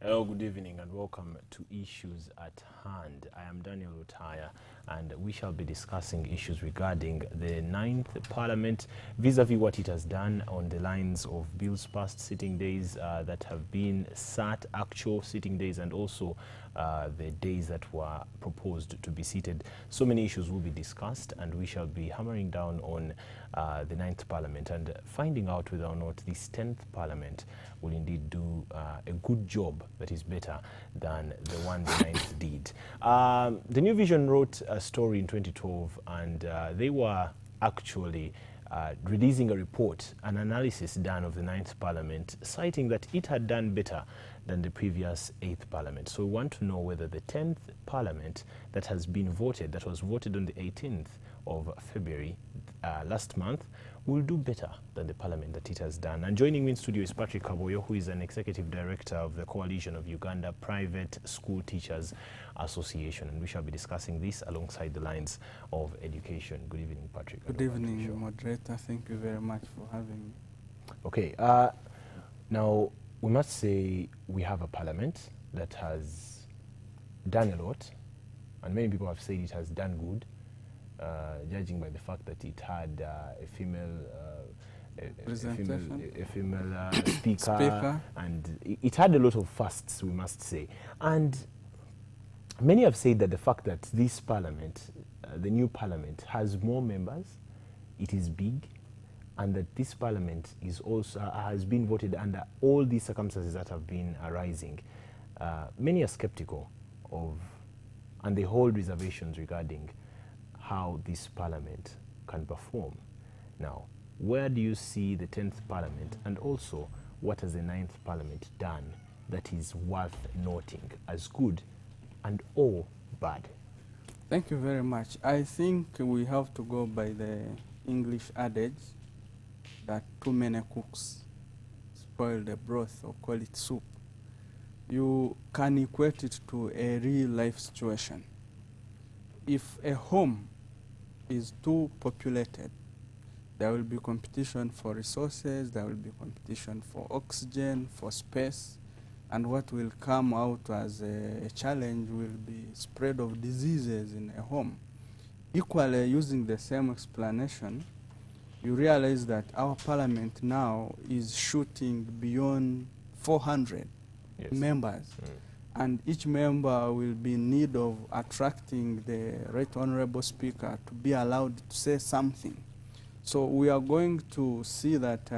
Hello, good evening and welcome to Issues at Hand. I am Daniel Utaya and we shall be discussing issues regarding the 9th Parliament vis-a-vis what it has done on the lines of bills passed, sitting days that have been sat, actual sitting days, and also the days that were proposed to be seated. So many issues will be discussed and we shall be hammering down on the 9th Parliament and finding out whether or not this 10th Parliament will indeed do a good job that is better than the one the 9th did. The New Vision wrote a story in 2012 and they were actually releasing a report, an analysis done of the 9th Parliament, citing that it had done better than the previous 8th Parliament. So we want to know whether the 10th Parliament that has been voted, that was voted on the 18th of February last month, will do better than the Parliament that it has done. And joining me in studio is Patrick Kaboyo, who is an Executive Director of the Coalition of Uganda Private School Teachers Association. And we shall be discussing this alongside the lines of education. Good evening, Patrick. Good evening, moderator. Thank you very much for having me. Okay, now we must say we have a Parliament that has done a lot, and many people have said it has done good. Judging by the fact that it had a female speaker, and it had a lot of firsts, we must say. And many have said that the fact that this Parliament, the new Parliament, has more members, it is big, and that this Parliament is also has been voted under all these circumstances that have been arising. Many are skeptical of, and they hold reservations regarding how this Parliament can perform. Now, where do you see the 10th Parliament, and also what has the 9th Parliament done that is worth noting as good and or bad? Thank you very much. I think we have to go by the English adage that too many cooks spoil the broth or call it soup. You can equate it to a real life situation. If a home is too populated, there will be competition for resources, there will be competition for oxygen, for space, and what will come out as a challenge will be spread of diseases in a home. Equally, using the same explanation, you realize that our Parliament now is shooting beyond 400 members. And each member will be in need of attracting the Right Honorable Speaker to be allowed to say something. So we are going to see that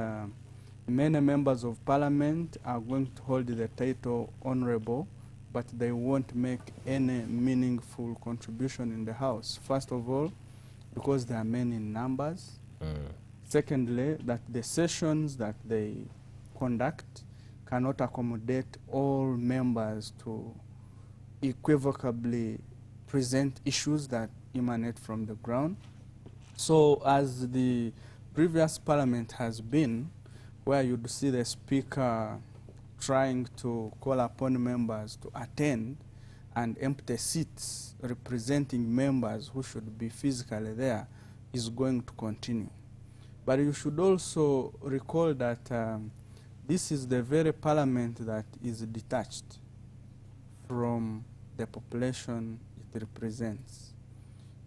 many members of Parliament are going to hold the title Honorable, but they won't make any meaningful contribution in the House. First of all, because there are many in numbers. Secondly, that the sessions that they conduct cannot accommodate all members to equivocably present issues that emanate from the ground. So as the previous Parliament has been, where you'd see the Speaker trying to call upon members to attend and empty seats representing members who should be physically there, is going to continue. But you should also recall that this is the very Parliament that is detached from the population it represents.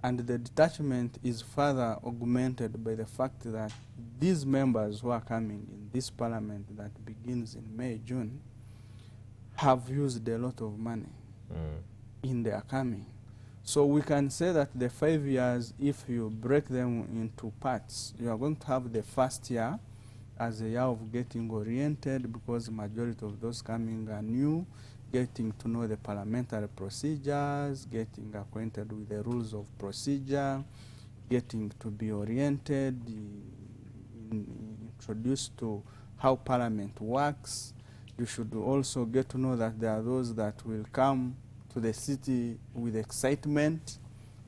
And the detachment is further augmented by the fact that these members who are coming in this Parliament that begins in May, June, have used a lot of money in their coming. So we can say that the 5 years, if you break them into parts, you are going to have the first year as a year of getting oriented, because the majority of those coming are new, getting to know the parliamentary procedures, getting acquainted with the rules of procedure, getting to be oriented, introduced to how Parliament works. You should also get to know that there are those that will come to the city with excitement,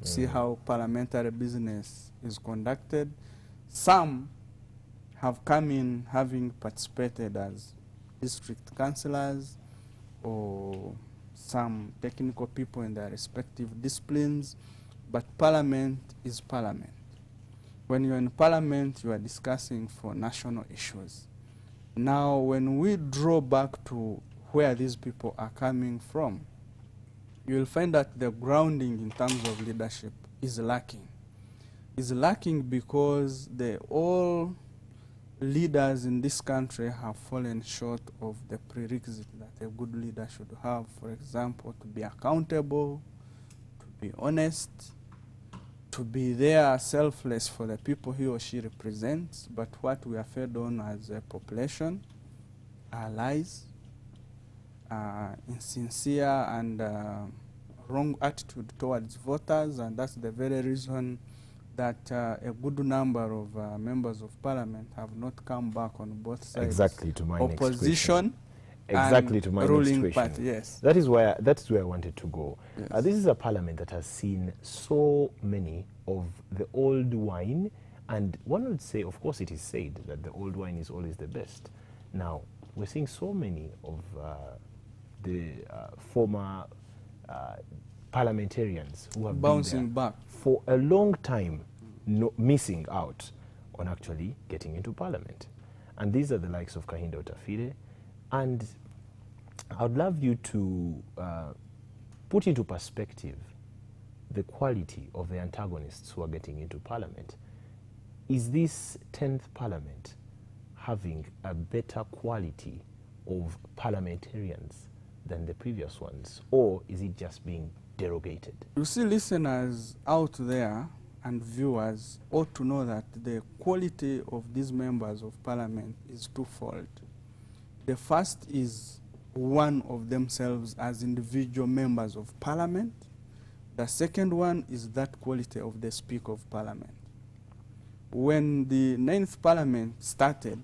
see how parliamentary business is conducted. Some have come in having participated as district councillors or some technical people in their respective disciplines, but Parliament is Parliament. When you're in Parliament, you are discussing for national issues. Now, when we draw back to where these people are coming from, you will find that the grounding in terms of leadership is lacking. Is lacking because all leaders in this country have fallen short of the prerequisite that a good leader should have. For example, to be accountable, to be honest, to be there selfless for the people he or she represents. But what we are fed on as a population are lies, insincere and wrong attitude towards voters, and that's the very reason that a good number of members of parliament have not come back on both sides. Exactly to my opposition. Exactly to my ruling next party, question. yes. That's where I wanted to go. Yes. This is a parliament that has seen so many of the old wine, and one would say, of course, it is said that the old wine is always the best. Now, we're seeing so many of the former parliamentarians who have bouncing been there back for a long time, missing out on actually getting into parliament. And these are the likes of Kahinda Otafire. And I'd love you to put into perspective the quality of the antagonists who are getting into parliament. Is this 10th parliament having a better quality of parliamentarians than the previous ones, or is it just being derogated? You see, listeners out there and viewers ought to know that the quality of these members of parliament is twofold. The first is one of themselves as individual members of parliament. The second one is that quality of the Speaker of Parliament. When the 9th Parliament started,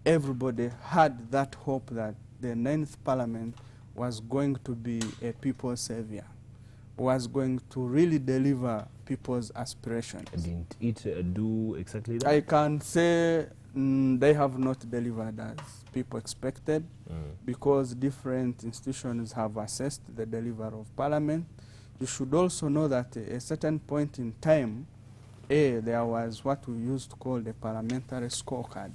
everybody had that hope that the 9th Parliament was going to be a people's savior, was going to really deliver people's aspirations. Didn't it do exactly that? I can say they have not delivered as people expected, because different institutions have assessed the delivery of parliament. You should also know that at a certain point in time, there was what we used to call the parliamentary scorecard.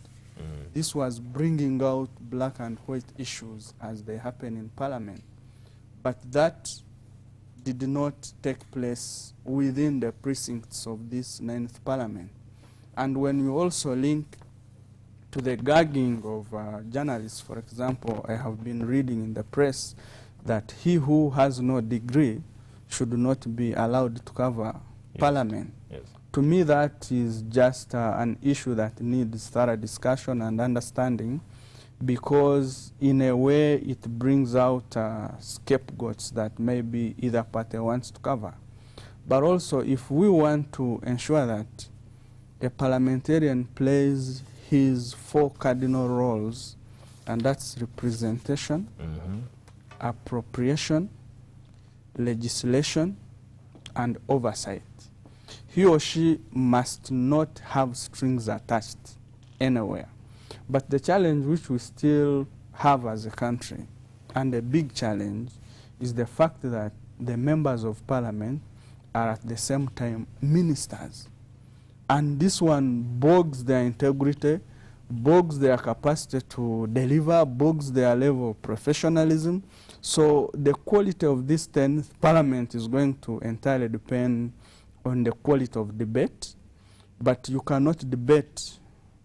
This was bringing out black and white issues as they happen in parliament. But that did not take place within the precincts of this 9th parliament. And when you also link to the gagging of journalists, for example, I have been reading in the press that he who has no degree should not be allowed to cover parliament. Yes. To me, that is just an issue that needs thorough discussion and understanding, because in a way it brings out scapegoats that maybe either party wants to cover. But also, if we want to ensure that a parliamentarian plays his 4 cardinal roles, and that's representation, appropriation, legislation, and oversight, he or she must not have strings attached anywhere. But the challenge which we still have as a country, and a big challenge, is the fact that the members of parliament are at the same time ministers. And this one bogs their integrity, bogs their capacity to deliver, bogs their level of professionalism. So the quality of this 10th parliament is going to entirely depend on the quality of debate. But you cannot debate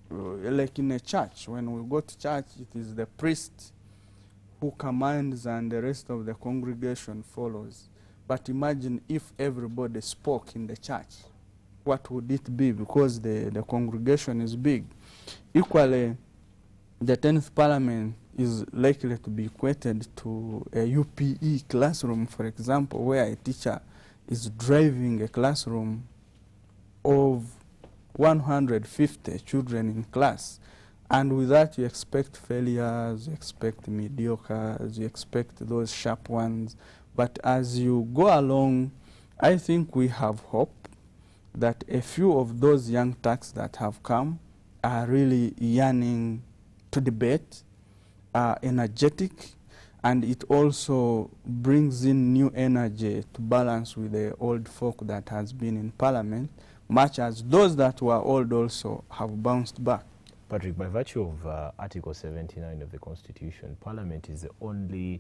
like in a church. When we go to church, it is the priest who commands and the rest of the congregation follows. But imagine if everybody spoke in the church. What would it be? Because the congregation is big. Equally, the 10th parliament is likely to be equated to a UPE classroom, for example, where a teacher is driving a classroom of 150 children in class. And with that, you expect failures, you expect mediocres, you expect those sharp ones. But as you go along, I think we have hope that a few of those young turks that have come are really yearning to debate, are energetic, and it also brings in new energy to balance with the old folk that has been in parliament, much as those that were old also have bounced back. Patrick, by virtue of Article 79 of the Constitution, Parliament is the only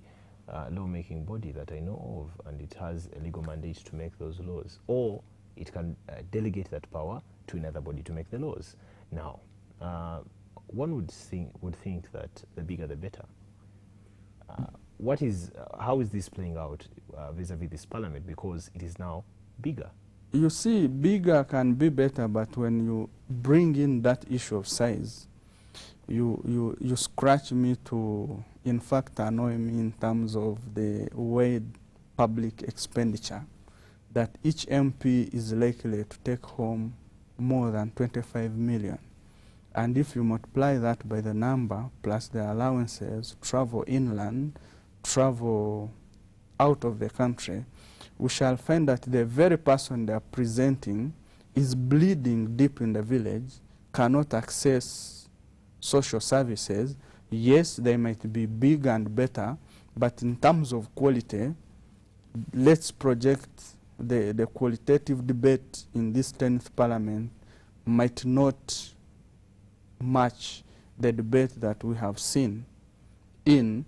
lawmaking body that I know of, and it has a legal mandate to make those laws, or it can delegate that power to another body to make the laws. Now, one would think that the bigger the better. How is this playing out vis-a-vis this Parliament, because it is now bigger? You see, bigger can be better, but when you bring in that issue of size, you scratch me to, in fact, annoy me in terms of the way public expenditure, that each MP is likely to take home more than 25 million. And if you multiply that by the number, plus the allowances, travel inland, travel out of the country, we shall find that the very person they are presenting is bleeding deep in the village, cannot access social services. Yes, they might be big and better, but in terms of quality, let's project the qualitative debate in this 10th Parliament might not match the debate that we have seen in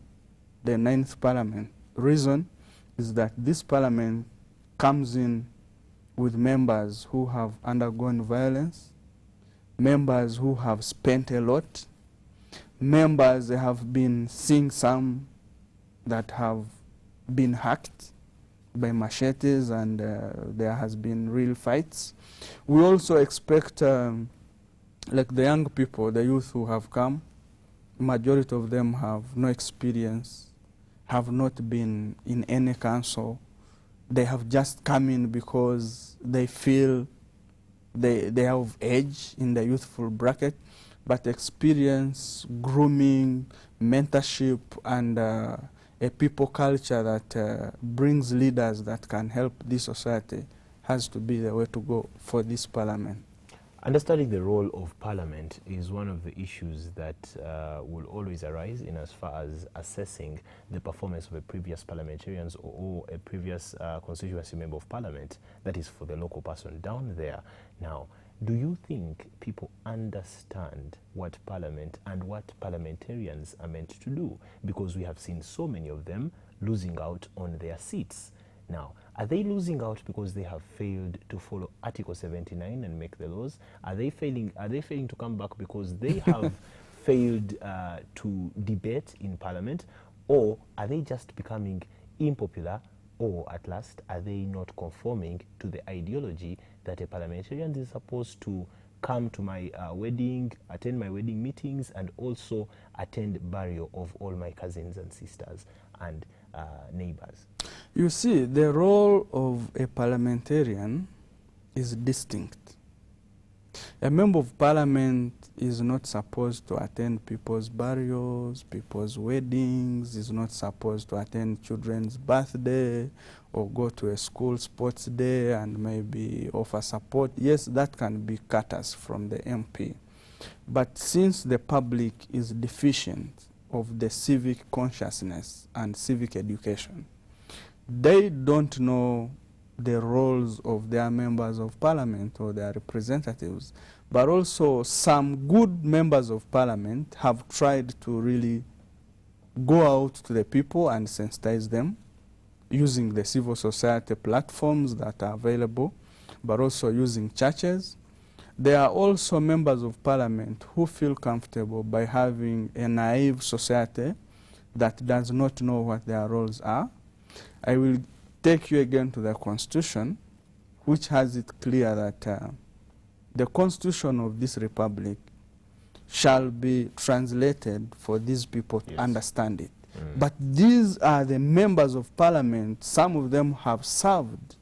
the 9th Parliament. Reason is that this Parliament comes in with members who have undergone violence, members who have spent a lot, members that have been seeing some that have been hacked by machetes, and there has been real fights. We also expect like the young people, the youth who have come, majority of them have no experience, have not been in any council. They have just come in because they feel they have age in the youthful bracket, but experience, grooming, mentorship, and a people culture that brings leaders that can help this society has to be the way to go for this Parliament. Understanding the role of Parliament is one of the issues that will always arise in as far as assessing the performance of a previous parliamentarians or a previous constituency member of Parliament, that is for the local person down there. Now, do you think people understand what Parliament and what parliamentarians are meant to do? Because we have seen so many of them losing out on their seats. Now, are they losing out because they have failed to follow Article 79 and make the laws? Are they failing to come back because they have failed to debate in Parliament? Or are they just becoming unpopular? Or at last, are they not conforming to the ideology that a parliamentarian is supposed to come to my wedding, attend my wedding meetings, and also attend burial of all my cousins and sisters and neighbors? You see, the role of a parliamentarian is distinct. A member of Parliament is not supposed to attend people's burials, people's weddings, is not supposed to attend children's birthday or go to a school sports day and maybe offer support. Yes, that can be cutters from the MP. But since the public is deficient of the civic consciousness and civic education, they don't know the roles of their members of Parliament or their representatives. But also some good members of Parliament have tried to really go out to the people and sensitize them using the civil society platforms that are available, but also using churches. There are also members of Parliament who feel comfortable by having a naive society that does not know what their roles are. I will take you again to the Constitution, which has it clear that the Constitution of this Republic shall be translated for these people to understand it. But these are the members of Parliament. Some of them have served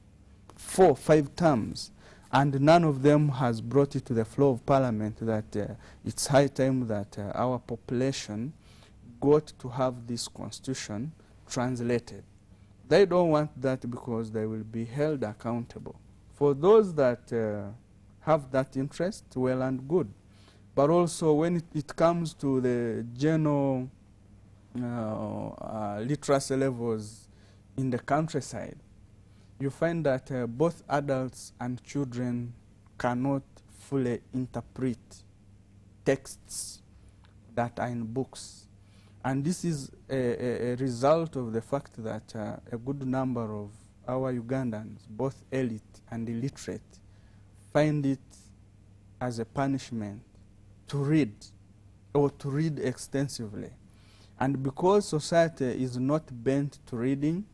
4 or 5 terms, and none of them has brought it to the floor of Parliament that it's high time that our population got to have this Constitution translated. They don't want that because they will be held accountable. For those that have that interest, well and good. But also when it comes to the general literacy levels in the countryside, you find that both adults and children cannot fully interpret texts that are in books. And this is a result of the fact that a good number of our Ugandans, both elite and illiterate, find it as a punishment to read or to read extensively. And because society is not bent to reading,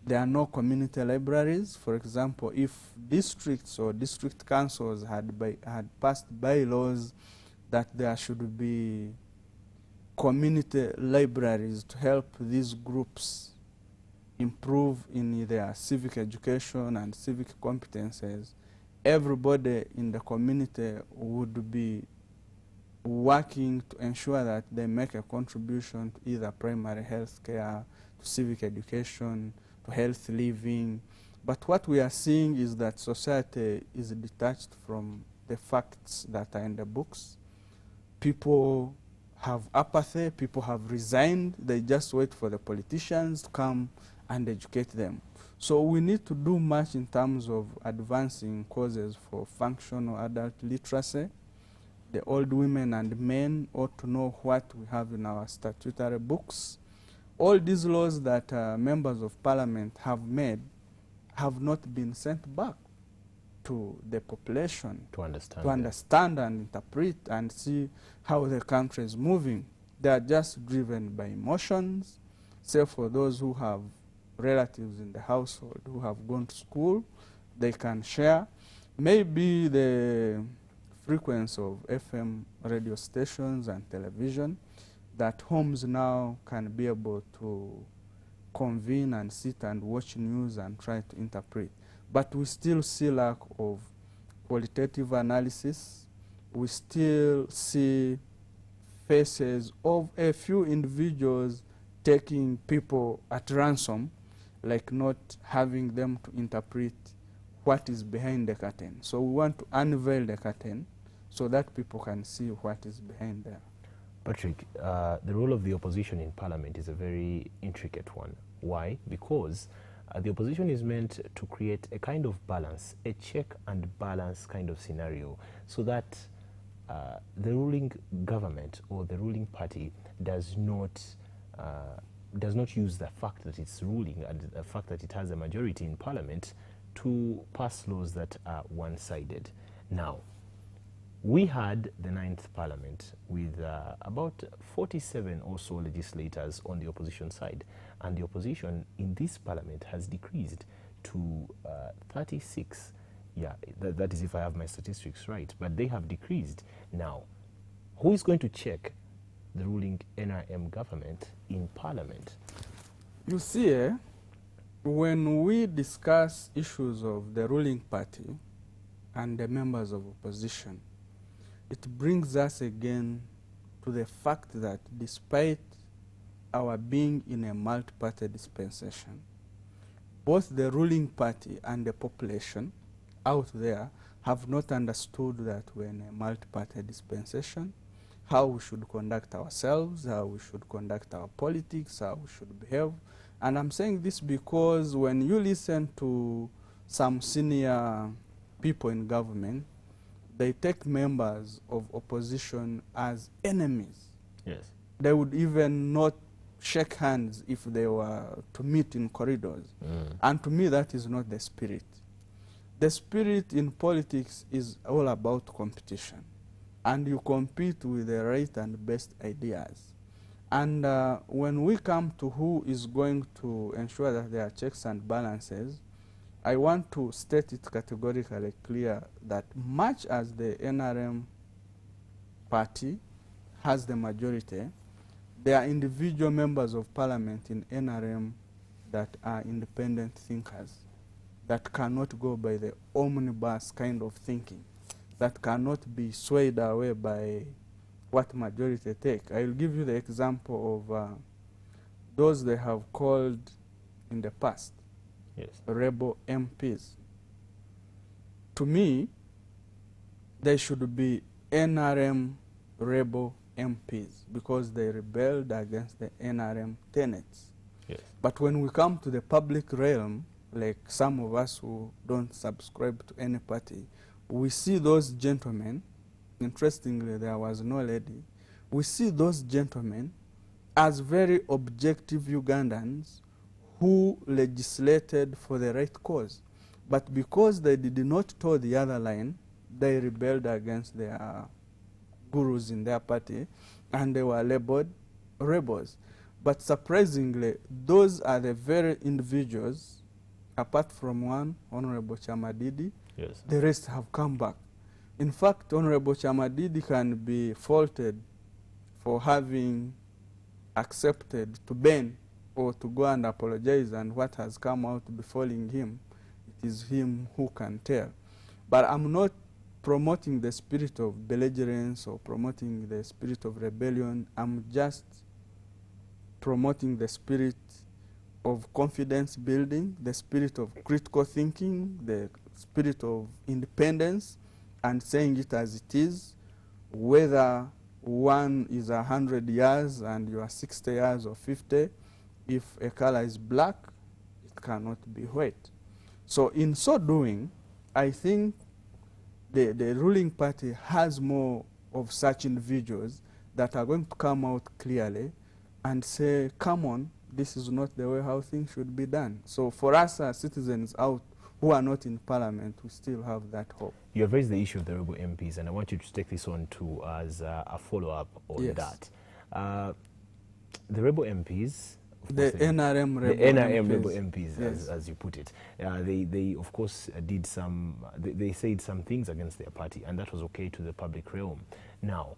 there are no community libraries. For example, if districts or district councils had passed bylaws that there should be community libraries to help these groups improve in their civic education and civic competences, everybody in the community would be working to ensure that they make a contribution to either primary health care, to civic education, to health living. But what we are seeing is that society is detached from the facts that are in the books. People have apathy, people have resigned, they just wait for the politicians to come and educate them. So we need to do much in terms of advancing causes for functional adult literacy. The old women and men ought to know what we have in our statutory books. All these laws that members of parliament have made have not been sent back to the population to understand and interpret and see how the country is moving. They are just driven by emotions, save for those who have relatives in the household who have gone to school, they can share. Maybe the frequency of FM radio stations and television, that homes now can be able to convene and sit and watch news and try to interpret. But we still see lack of qualitative analysis. We still see faces of a few individuals taking people at ransom, like not having them to interpret what is behind the curtain. So we want to unveil the curtain so that people can see what is behind there. Patrick, the role of the opposition in parliament is a very intricate one. Why? Because the opposition is meant to create a kind of balance, a check and balance kind of scenario, so that the ruling government or the ruling party does not use the fact that it's ruling and the fact that it has a majority in parliament to pass laws that are one-sided. Now, we had the 9th parliament with about 47 or so legislators on the opposition side, and the opposition in this parliament has decreased to 36. Yeah, that is if I have my statistics right, but they have decreased. Now, who is going to check the ruling NRM government in parliament? You see, when we discuss issues of the ruling party and the members of opposition, it brings us again to the fact that despite our being in a multi-party dispensation, both the ruling party and the population out there have not understood that we're in a multi-party dispensation, how we should conduct ourselves, how we should conduct our politics, how we should behave. And I'm saying this because when you listen to some senior people in government, they take members of opposition as enemies. Yes. They would even not shake hands if they were to meet in corridors. And to me, that is not the spirit. The spirit in politics is all about competition. And you compete with the right and best ideas. And when we come to who is going to ensure that there are checks and balances, I want to state it categorically clear that much as the NRM party has the majority, there are individual members of parliament in NRM that are independent thinkers, that cannot go by the omnibus kind of thinking, that cannot be swayed away by what majority take. I will give you the example of those they have called in the past, yes, rebel MPs. To me, they should be NRM rebel MPs because they rebelled against the NRM tenets. Yes. But when we come to the public realm, like some of us who don't subscribe to any party, we see those gentlemen interestingly, there was no lady. We see those gentlemen as very objective Ugandans who legislated for the right cause. But because they did not toe the other line, they rebelled against their gurus in their party, and they were labeled rebels. But surprisingly, those are the very individuals, apart from one, Honorable Chamadidi, Yes. the rest have come back. In fact, Honorable Chamadidi can be faulted for having accepted to bend or to go and apologize, and what has come out befalling him, it is him who can tell. But I'm not promoting the spirit of belligerence or promoting the spirit of rebellion. I'm just promoting the spirit of confidence building, the spirit of critical thinking, the spirit of independence, and saying it as it is, whether one is 100 years and you are 60 years or 50, if a color is black, it cannot be white. So in so doing, I think the ruling party has more of such individuals that are going to come out clearly and say, come on, this is not the way how things should be done. So for us as citizens out who are not in parliament, we still have that hope. You have raised the issue of the rebel MPs, and I want you to take this on too as a follow-up on Yes. that. The rebel MPs, of The course, they- NRM the rebel NRM MPs. rebel MPs, Yes. as you put it, they of course did some. They said some things against their party, and that was okay to the public realm. Now,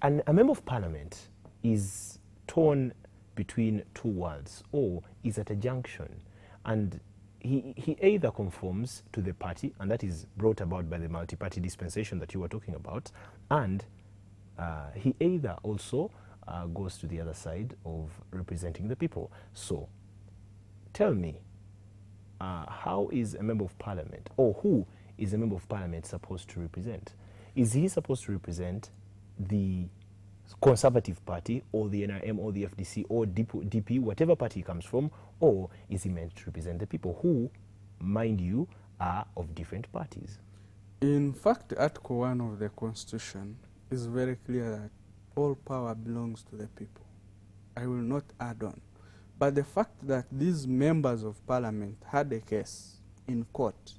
and a member of parliament is torn between two worlds, or is at a junction, and he either conforms to the party, and that is brought about by the multi-party dispensation that you were talking about, and he either also goes to the other side of representing the people. So, tell me, how is a member of parliament, or who is a member of parliament supposed to represent? Is he supposed to represent the Conservative Party, or the NRM, or the FDC, or DP, whatever party he comes from, or is he meant to represent the people who, mind you, are of different parties? In fact, Article 1 of the Constitution is very clear that all power belongs to the people. I will not add on. But the fact that these members of parliament had a case in court,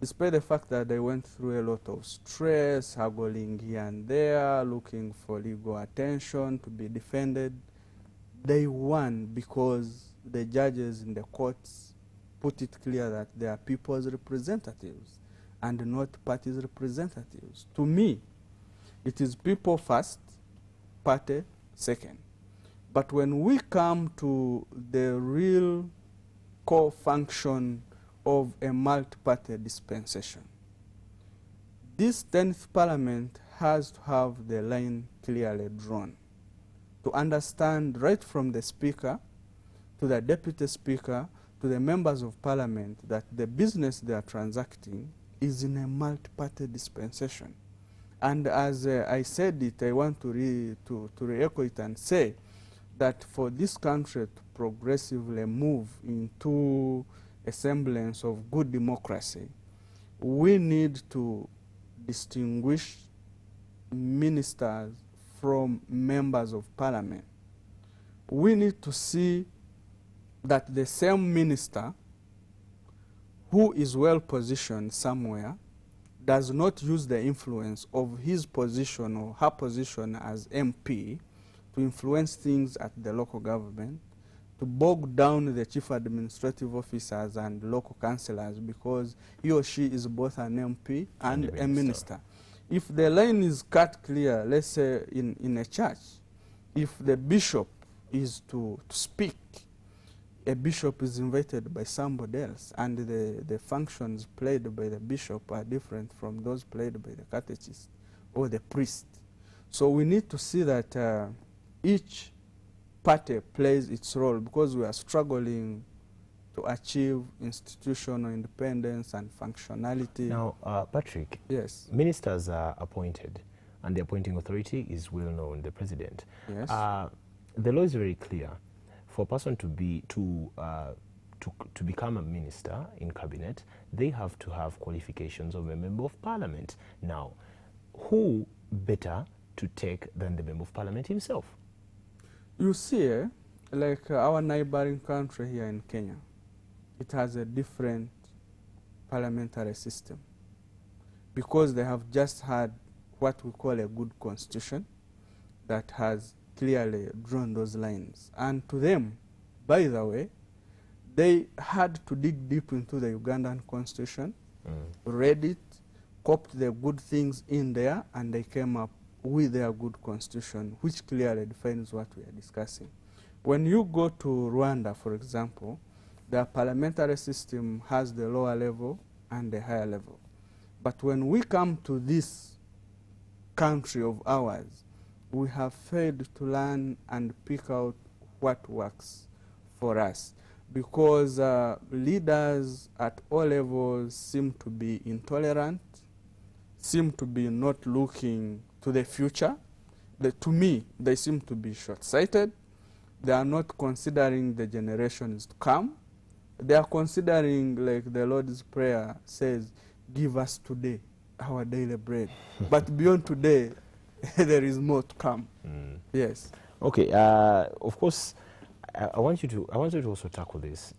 despite the fact that they went through a lot of stress, haggling here and there, looking for legal attention to be defended, they won because the judges in the courts put it clear that they are people's representatives and not parties' representatives. To me, it is people first, party second. But when we come to the real core function of a multi-party dispensation, this 10th parliament has to have the line clearly drawn to understand right from the speaker to the deputy speaker to the members of parliament that the business they are transacting is in a multi-party dispensation. And as I said it, I want to re-echo it and say that for this country to progressively move into a semblance of good democracy, we need to distinguish ministers from members of parliament. We need to see that the same minister who is well positioned somewhere does not use the influence of his position or her position as MP to influence things at the local government, to bog down the chief administrative officers and local councillors because he or she is both an MP and a minister. If the line is cut clear, let's say in a church, if the bishop is to speak, a bishop is invited by somebody else, and the functions played by the bishop are different from those played by the catechist or the priest. So we need to see that each party plays its role, because we are struggling to achieve institutional independence and functionality. Now, Patrick, yes, ministers are appointed, and the appointing authority is well known, the president. yes, the law is very clear. For a person to become a minister in cabinet, they have to have qualifications of a member of parliament. Now, who better to take than the Member of Parliament himself? You see, like our neighboring country here in Kenya, it has a different parliamentary system because they have just had what we call a good constitution that has clearly drawn those lines. And to them, by the way, they had to dig deep into the Ugandan constitution, read it, copied the good things in there, and they came up with their good constitution, which clearly defines what we are discussing. When you go to Rwanda, for example, their parliamentary system has the lower level and the higher level. But when we come to this country of ours, we have failed to learn and pick out what works for us, because leaders at all levels seem to be intolerant, seem to be not looking to the future. To me, they seem to be short-sighted. They are not considering the generations to come. They are considering, like the Lord's Prayer says, give us today our daily bread. But beyond today, there is more to come. Yes. Okay. Of course, I want you to also tackle this.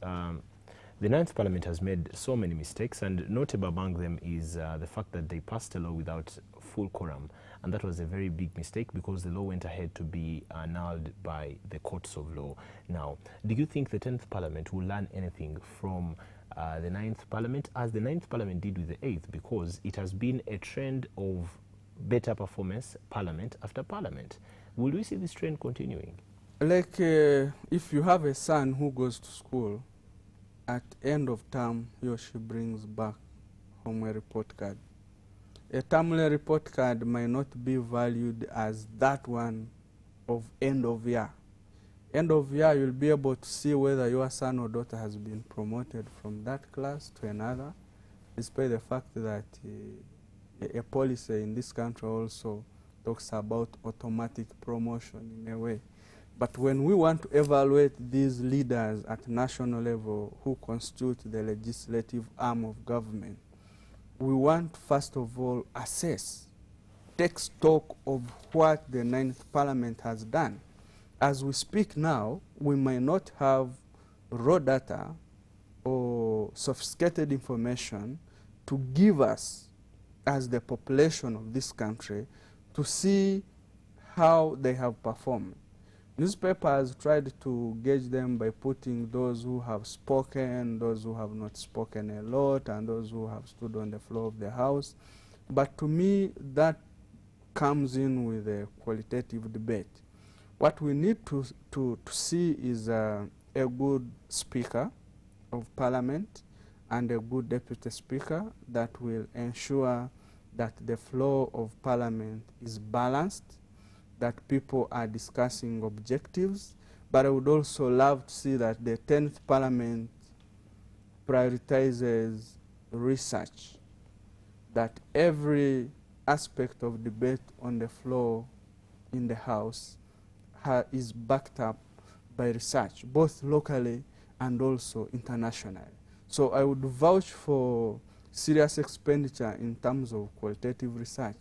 The Ninth Parliament has made so many mistakes, and notable among them is the fact that they passed a law without full quorum, and that was a very big mistake because the law went ahead to be annulled by the courts of law. Now, do you think the 10th Parliament will learn anything from the 9th Parliament, as the 9th Parliament did with the 8th, because it has been a trend of better performance Parliament after Parliament? Will we see this trend continuing? Like if you have a son who goes to school, at end of term, he or she brings back home a report card. A termly report card might not be valued as that one of end of year. End of year, you'll be able to see whether your son or daughter has been promoted from that class to another, despite the fact that a policy in this country also talks about automatic promotion in a way. But when we want to evaluate these leaders at national level who constitute the legislative arm of government, we want, first of all, assess, take stock of what the 9th Parliament has done. As we speak now, we might not have raw data or sophisticated information to give us, as the population of this country, to see how they have performed. Newspapers tried to gauge them by putting those who have spoken, those who have not spoken a lot, and those who have stood on the floor of the House. But to me, that comes in with a qualitative debate. What we need to see is a good Speaker of Parliament and a good Deputy Speaker that will ensure that the flow of Parliament is balanced, that people are discussing objectives. But I would also love to see that the 10th Parliament prioritizes research, that every aspect of debate on the floor in the House is backed up by research, both locally and also internationally. So I would vouch for serious expenditure in terms of qualitative research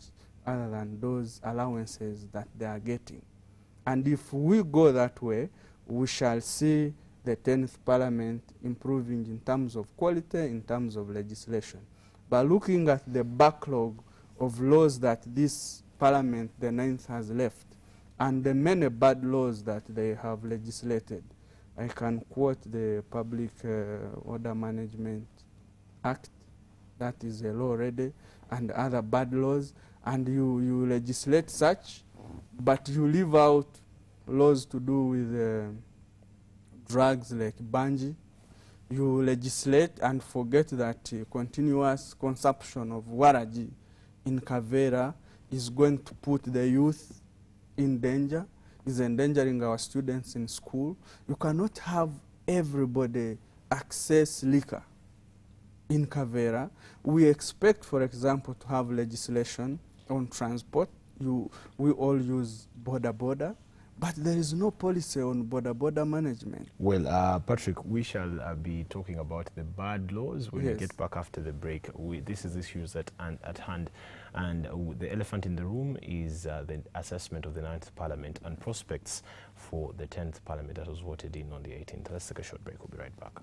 other than those allowances that they are getting. And if we go that way, we shall see the 10th Parliament improving in terms of quality, in terms of legislation. But looking at the backlog of laws that this Parliament, the 9th, has left, and the many bad laws that they have legislated, I can quote the Public Order Management Act, that is a law already, and other bad laws, and you legislate such, but you leave out laws to do with drugs like Banji. You legislate and forget that continuous consumption of Waraji in Kavera is going to put the youth in danger, is endangering our students in school. You cannot have everybody access liquor in Kavera. We expect, for example, to have legislation on transport. We all use border, But there is no policy on border management. Well, Patrick, we shall be talking about the bad laws when we Yes. get back after the break. This is issues at hand, and the elephant in the room is the assessment of the 9th Parliament and prospects for the 10th Parliament that was voted in on the 18th. Let's take a short break. We'll be right back.